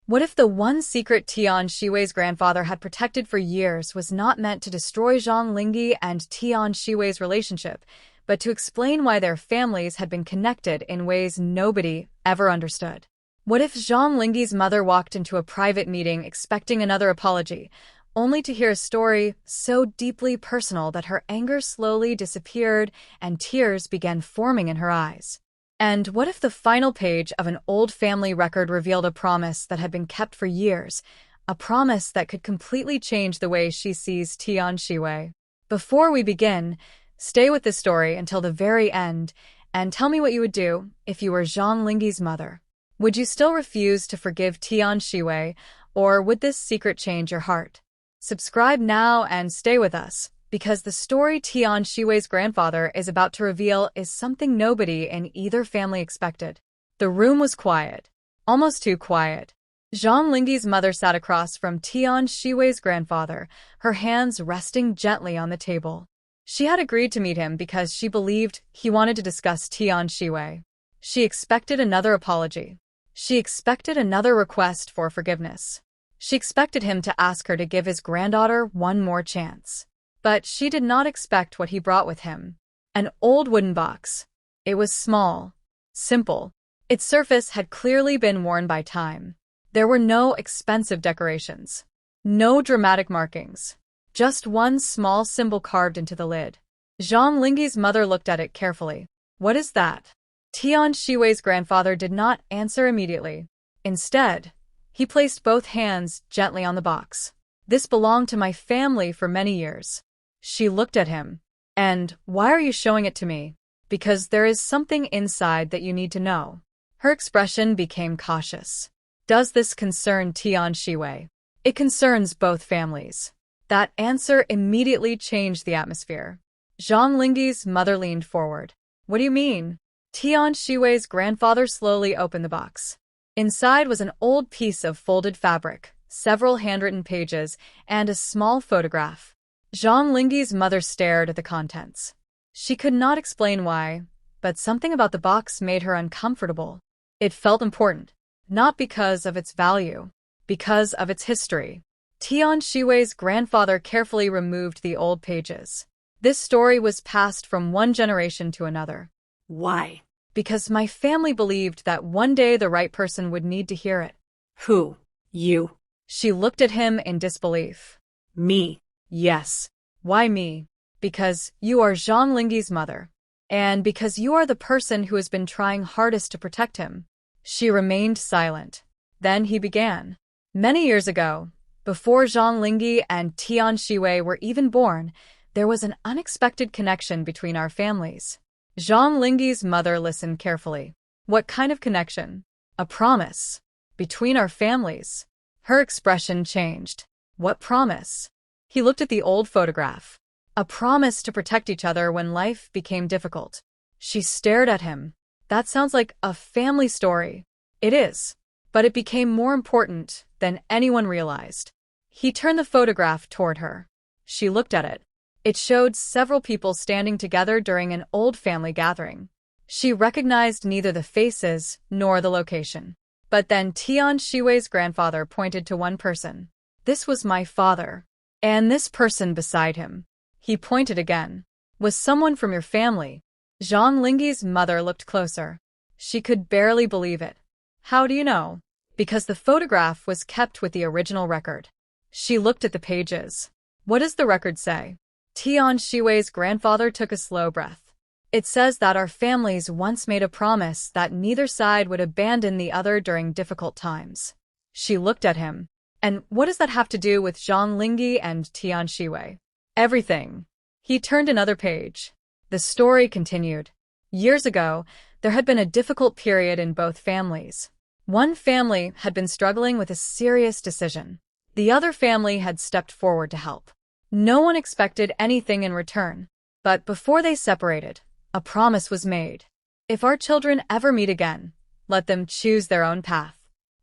What if the one secret Tian Xiwei'S grandfather had protected for years was not meant to destroy Zhang Linghe and Tian Xiwei'S relationship, but to explain why their families had been connected in ways nobody ever understood? What if Zhang Linghe'S mother walked into a private meeting expecting another apology, only to hear a story so deeply personal that her anger slowly disappeared and tears began forming in her eyes? And what if the final page of an old family record revealed a promise that had been kept for years, a promise that could completely change the way she sees Tian Xiwei? Before we begin, stay with the story until the very end and tell me what you would do if you were Zhang Linghe'S mother. Would you still refuse to forgive Tian Xiwei, or would this secret change your heart? Subscribe now and stay with us, because the story Tian Xiwei'S grandfather is about to reveal is something nobody in either family expected. The room was quiet, almost too quiet. Zhang Linghe'S mother sat across from Tian Xiwei'S grandfather, her hands resting gently on the table. She had agreed to meet him because she believed he wanted to discuss Tian Xiwei. She expected another apology. She expected another request for forgiveness. She expected him to ask her to give his granddaughter one more chance. But she did not expect what he brought with him. An old wooden box. It was small, simple. Its surface had clearly been worn by time. There were no expensive decorations. No dramatic markings. Just one small symbol carved into the lid. Zhang Linghe'S mother looked at it carefully. What is that? Tian Xiwei'S grandfather did not answer immediately. Instead, he placed both hands gently on the box. This belonged to my family for many years. She looked at him. And why are you showing it to me? Because there is something inside that you need to know. Her expression became cautious. Does this concern Tian Xiwei? It concerns both families. That answer immediately changed the atmosphere. Zhang Linghe'S mother leaned forward. What do you mean? Tian Xiwei'S grandfather slowly opened the box. Inside was an old piece of folded fabric, several handwritten pages, and a small photograph. Zhang Linghe'S mother stared at the contents. She could not explain why, but something about the box made her uncomfortable. It felt important, not because of its value, because of its history. Tian Xiwei'S grandfather carefully removed the old pages. This story was passed from one generation to another. Why? Because my family believed that one day the right person would need to hear it. Who? You? She looked at him in disbelief. Me? Yes. Why me? Because you are Zhang Linghe'S mother. And because you are the person who has been trying hardest to protect him. She remained silent. Then he began. Many years ago, before Zhang Linghe and Tian Xiwei were even born, there was an unexpected connection between our families. Zhang Linghe'S mother listened carefully. What kind of connection? A promise. Between our families. Her expression changed. What promise? He looked at the old photograph. A promise to protect each other when life became difficult. She stared at him. That sounds like a family story. It is. But it became more important than anyone realized. He turned the photograph toward her. She looked at it. It showed several people standing together during an old family gathering. She recognized neither the faces nor the location. But then Tian Xiwei'S grandfather pointed to one person. This was my father. And this person beside him. He pointed again. Was someone from your family? Zhang Linghe'S mother looked closer. She could barely believe it. How do you know? Because the photograph was kept with the original record. She looked at the pages. What does the record say? Tian Xiwei'S grandfather took a slow breath. It says that our families once made a promise that neither side would abandon the other during difficult times. She looked at him. And what does that have to do with Zhang Linghe and Tian Xiwei? Everything. He turned another page. The story continued. Years ago, there had been a difficult period in both families. One family had been struggling with a serious decision. The other family had stepped forward to help. No one expected anything in return. But before they separated, a promise was made. If our children ever meet again, let them choose their own path.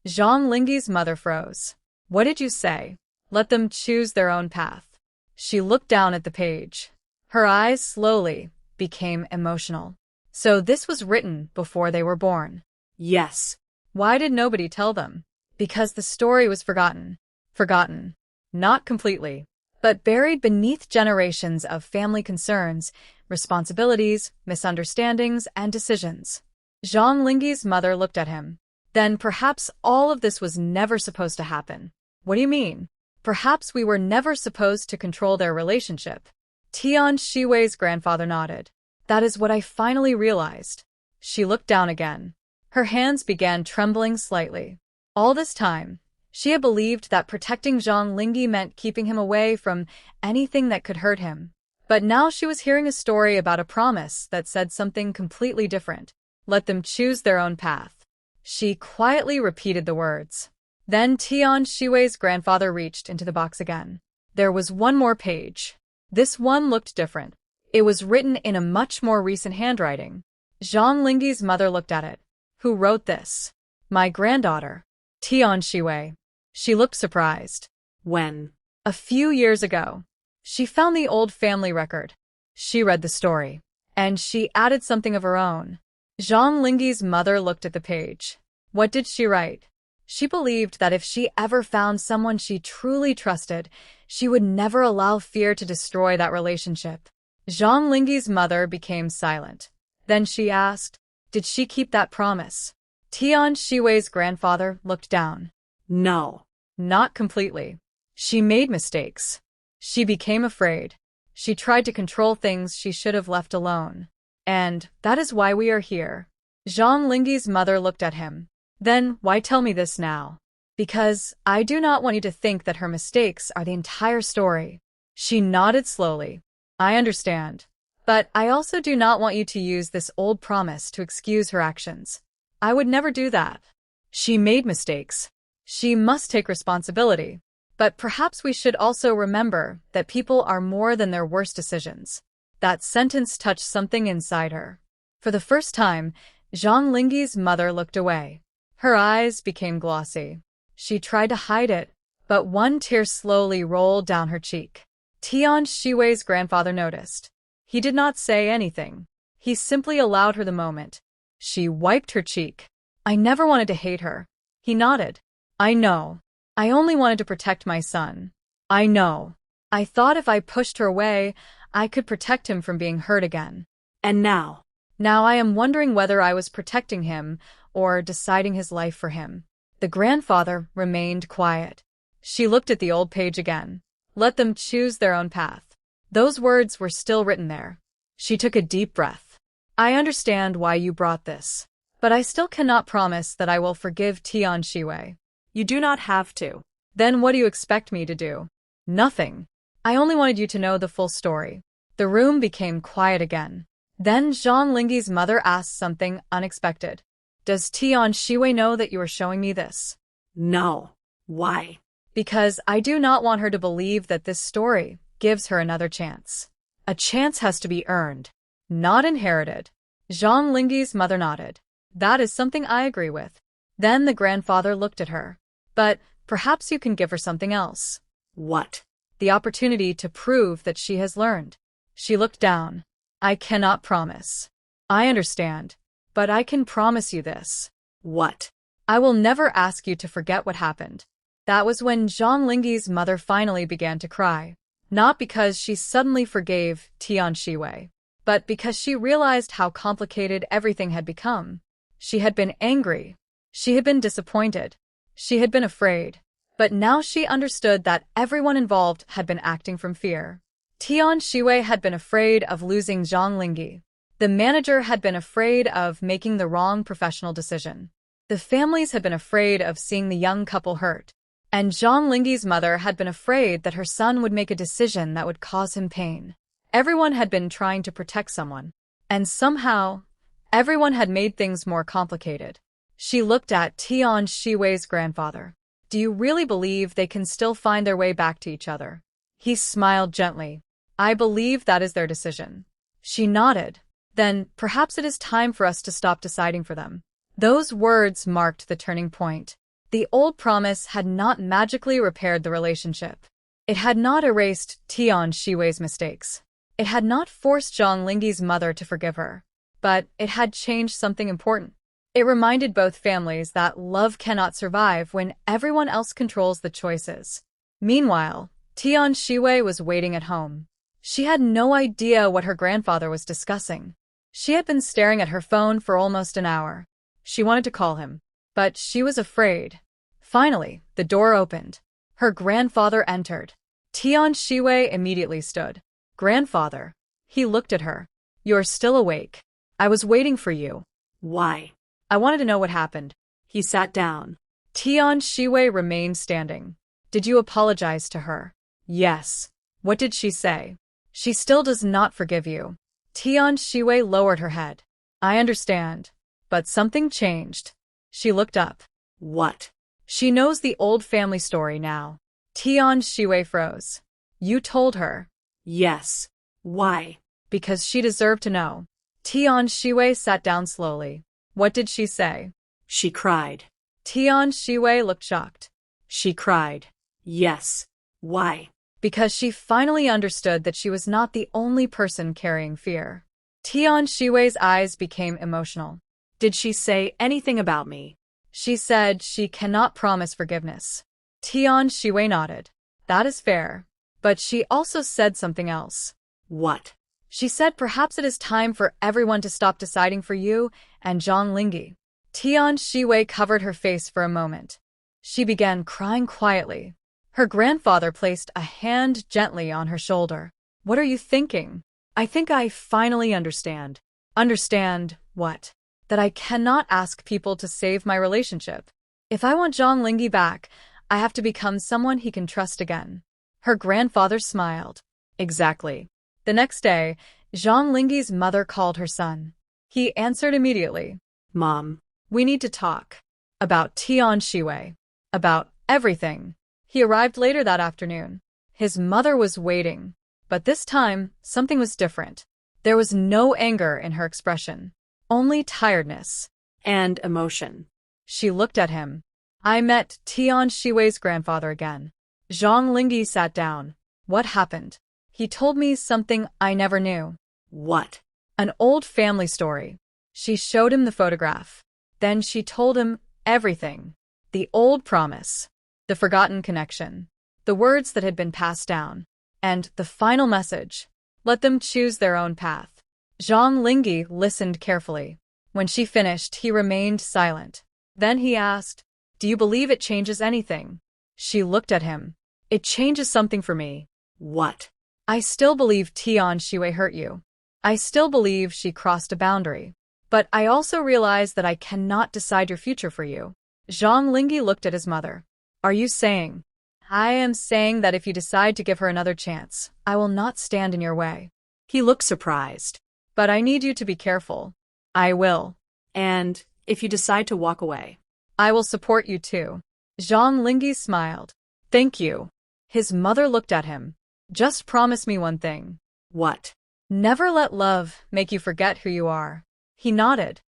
Zhang Linghe'S mother froze. What did you say? Let them choose their own path. She looked down at the page. Her eyes slowly became emotional. So this was written before they were born. Yes. Why did nobody tell them? Because the story was forgotten. Forgotten. Not completely, but buried beneath generations of family concerns, responsibilities, misunderstandings, and decisions. Zhang Linghe'S mother looked at him. Then perhaps all of this was never supposed to happen. What do you mean? Perhaps we were never supposed to control their relationship. Tian Xiwei'S grandfather nodded. That is what I finally realized. She looked down again. Her hands began trembling slightly. All this time, she had believed that protecting Zhang Linghe meant keeping him away from anything that could hurt him. But now she was hearing a story about a promise that said something completely different. Let them choose their own path. She quietly repeated the words. Then Tian Xiwei'S grandfather reached into the box again. There was one more page. This one looked different. It was written in a much more recent handwriting. Zhang Linghe'S mother looked at it. Who wrote this? My granddaughter. Tian Xiwei. She looked surprised. When? A few years ago. She found the old family record. She read the story. And she added something of her own. Zhang Linghe'S mother looked at the page. What did she write? She believed that if she ever found someone she truly trusted, she would never allow fear to destroy that relationship. Zhang Linghe'S mother became silent. Then she asked, did she keep that promise? Tian Xiwei'S grandfather looked down. No. Not completely. She made mistakes. She became afraid. She tried to control things she should have left alone. And that is why we are here. Zhang Linghe'S mother looked at him. Then why tell me this now? Because I do not want you to think that her mistakes are the entire story. She nodded slowly. I understand. But I also do not want you to use this old promise to excuse her actions. I would never do that. She made mistakes. She must take responsibility. But perhaps we should also remember that people are more than their worst decisions. That sentence touched something inside her. For the first time, Zhang Linghe'S mother looked away. Her eyes became glossy. She tried to hide it, but one tear slowly rolled down her cheek. Tian Xiwei'S grandfather noticed. He did not say anything. He simply allowed her the moment. She wiped her cheek. I never wanted to hate her. He nodded. I know. I only wanted to protect my son. I know. I thought if I pushed her away, I could protect him from being hurt again. And now? Now I am wondering whether I was protecting him or deciding his life for him. The grandfather remained quiet. She looked at the old page again. Let them choose their own path. Those words were still written there. She took a deep breath. I understand why you brought this. But I still cannot promise that I will forgive Tian Xiwei. You do not have to. Then what do you expect me to do? Nothing. I only wanted you to know the full story. The room became quiet again. Then Zhang Linghe'S mother asked something unexpected. Does Tian Xiwei know that you are showing me this? No. Why? Because I do not want her to believe that this story gives her another chance. A chance has to be earned, not inherited. Zhang Linghe'S mother nodded. That is something I agree with. Then the grandfather looked at her. But perhaps you can give her something else. What? The opportunity to prove that she has learned. She looked down. I cannot promise. I understand. But I can promise you this. What? I will never ask you to forget what happened. That was when Zhang Linghe'S mother finally began to cry. Not because she suddenly forgave Tian Xiwei, but because she realized how complicated everything had become. She had been angry. She had been disappointed. She had been afraid. But now she understood that everyone involved had been acting from fear. Tian Xiwei had been afraid of losing Zhang Linghe. The manager had been afraid of making the wrong professional decision. The families had been afraid of seeing the young couple hurt. And Zhang Linghe'S mother had been afraid that her son would make a decision that would cause him pain. Everyone had been trying to protect someone. And somehow, everyone had made things more complicated. She looked at Tian Xiwei'S grandfather. Do you really believe they can still find their way back to each other? He smiled gently. I believe that is their decision. She nodded. Then perhaps it is time for us to stop deciding for them. Those words marked the turning point. The old promise had not magically repaired the relationship. It had not erased Tian Xiwei'S mistakes. It had not forced Zhang Linghe'S mother to forgive her. But it had changed something important. It reminded both families that love cannot survive when everyone else controls the choices. Meanwhile, Tian Xiwei was waiting at home. She had no idea what her grandfather was discussing. She had been staring at her phone for almost an hour. She wanted to call him, but she was afraid. Finally, the door opened. Her grandfather entered. Tian Xiwei immediately stood. "Grandfather." He looked at her. "You're still awake. I was waiting for you." Why? "I wanted to know what happened." He sat down. Tian Xiwei remained standing. "Did you apologize to her?" "Yes." "What did she say?" "She still does not forgive you." Tian Xiwei lowered her head. "I understand. But something changed." She looked up. What? "She knows the old family story now." Tian Xiwei froze. "You told her?" Yes. Why? "Because she deserved to know." Tian Xiwei sat down slowly. "What did she say?" She cried. Tian Xiwei looked shocked. She cried. Yes. Why? Because she finally understood that she was not the only person carrying fear. Tian Xiwei's eyes became emotional. Did she say anything about me? She said she cannot promise forgiveness. Tian Xiwei nodded. "That is fair." But she also said something else. What? She said perhaps it is time for everyone to stop deciding for you and Zhang Linghe. Tian Xiwei covered her face for a moment. She began crying quietly. Her grandfather placed a hand gently on her shoulder. "What are you thinking?" "I think I finally understand." "Understand what?" "That I cannot ask people to save my relationship. If I want Zhang Linghe back, I have to become someone he can trust again." Her grandfather smiled. "Exactly." The next day, Zhang Linghe's mother called her son. He answered immediately. Mom. "We need to talk." About Tian Xiwei. About everything. He arrived later that afternoon. His mother was waiting. But this time, something was different. There was no anger in her expression. Only tiredness. And emotion. She looked at him. "I met Tian Xiwei's grandfather again." Zhang Linghe sat down. "What happened?" "He told me something I never knew." What? "An old family story." She showed him the photograph. Then she told him everything. The old promise. The forgotten connection. The words that had been passed down. And the final message. Let them choose their own path. Zhang Linghe listened carefully. When she finished, he remained silent. Then he asked, "Do you believe it changes anything?" She looked at him. "It changes something for me." What? "I still believe Tian Xiwei hurt you. I still believe she crossed a boundary. But I also realize that I cannot decide your future for you." Zhang Linghe looked at his mother. "Are you saying?" "I am saying that if you decide to give her another chance, I will not stand in your way." He looked surprised. "But I need you to be careful." "I will." And if you decide to walk away? "I will support you too." Zhang Linghe smiled. "Thank you." His mother looked at him. "Just promise me one thing." What? "Never let love make you forget who you are." He nodded.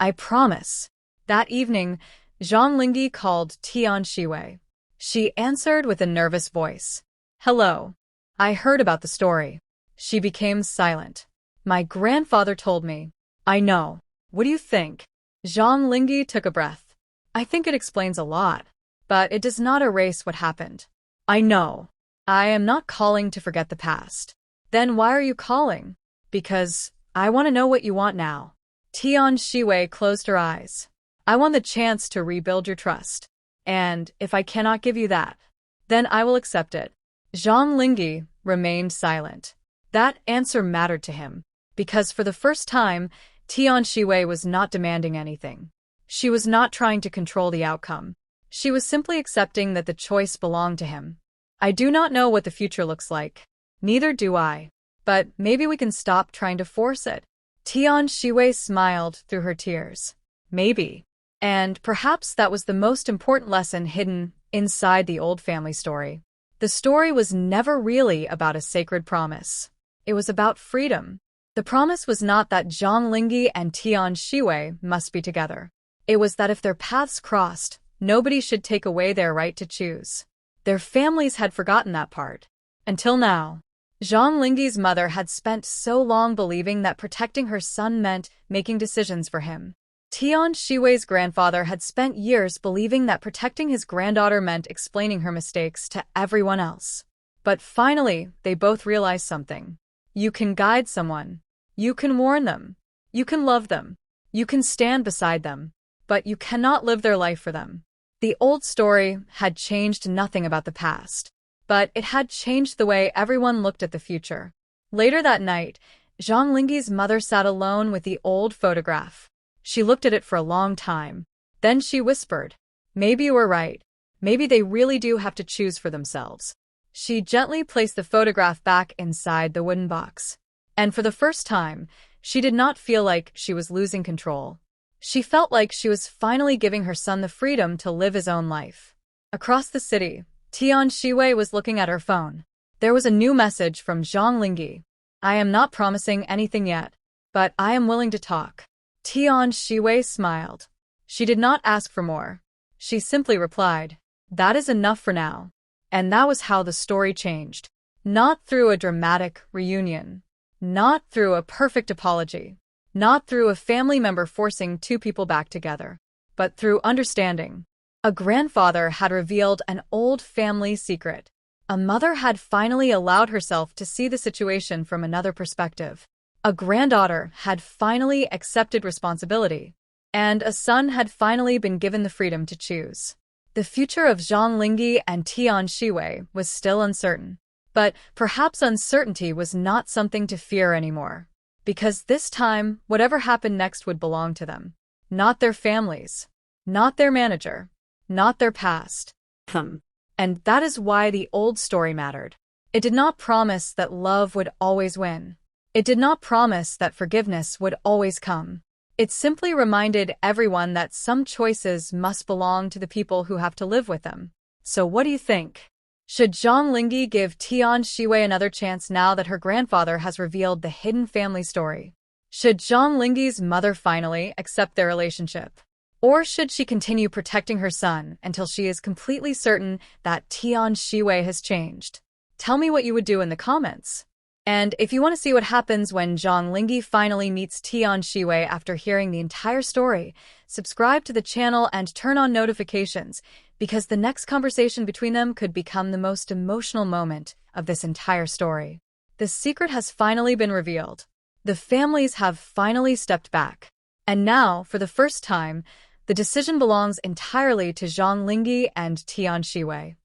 "I promise." That evening, Zhang Linghe called Tian Xiwei. She answered with a nervous voice. "Hello. I heard about the story." She became silent. "My grandfather told me." "I know. What do you think?" Zhang Linghe took a breath. "I think it explains a lot. But it does not erase what happened." "I know. I am not calling to forget the past." "Then why are you calling?" "Because I want to know what you want now." Tian Xiwei closed her eyes. "I want the chance to rebuild your trust. And if I cannot give you that, then I will accept it." Zhang Linghe remained silent. That answer mattered to him, because for the first time, Tian Xiwei was not demanding anything. She was not trying to control the outcome. She was simply accepting that the choice belonged to him. "I do not know what the future looks like. Neither do I. But maybe we can stop trying to force it." Tian Xiwei smiled through her tears. Maybe. And perhaps that was the most important lesson hidden inside the old family story. The story was never really about a sacred promise. It was about freedom. The promise was not that Zhang Linghe and Tian Xiwei must be together. It was that if their paths crossed, nobody should take away their right to choose. Their families had forgotten that part. Until now. Zhang Linghe's mother had spent so long believing that protecting her son meant making decisions for him. Tian Xiwei'S grandfather had spent years believing that protecting his granddaughter meant explaining her mistakes to everyone else. But finally, they both realized something. You can guide someone. You can warn them. You can love them. You can stand beside them. But you cannot live their life for them. The old story had changed nothing about the past, but it had changed the way everyone looked at the future. Later that night, Zhang Linghe'S mother sat alone with the old photograph. She looked at it for a long time. Then she whispered, "Maybe you were right. Maybe they really do have to choose for themselves." She gently placed the photograph back inside the wooden box. And for the first time, she did not feel like she was losing control. She felt like she was finally giving her son the freedom to live his own life. Across the city, Tian Xiwei was looking at her phone. There was a new message from Zhang Linghe. "I am not promising anything yet, but I am willing to talk." Tian Xiwei smiled. She did not ask for more. She simply replied, "That is enough for now." And that was how the story changed. Not through a dramatic reunion. Not through a perfect apology. Not through a family member forcing two people back together. But through understanding. A grandfather had revealed an old family secret. A mother had finally allowed herself to see the situation from another perspective. A granddaughter had finally accepted responsibility. And a son had finally been given the freedom to choose. The future of Zhang Linghe and Tian Xiwei was still uncertain. But perhaps uncertainty was not something to fear anymore. Because this time, whatever happened next would belong to them. Not their families. Not their manager. Not their past. And that is why the old story mattered. It did not promise that love would always win. It did not promise that forgiveness would always come. It simply reminded everyone that some choices must belong to the people who have to live with them. So what do you think? Should Zhang Linghe give Tian Xiwei another chance now that her grandfather has revealed the hidden family story? Should Zhang Linghe's mother finally accept their relationship? Or should she continue protecting her son until she is completely certain that Tian Xiwei has changed? Tell me what you would do in the comments. And if you want to see what happens when Zhang Linghe finally meets Tian Xiwei after hearing the entire story, subscribe to the channel and turn on notifications, because the next conversation between them could become the most emotional moment of this entire story. The secret has finally been revealed. The families have finally stepped back. And now, for the first time, the decision belongs entirely to Zhang Linghe and Tian Xiwei.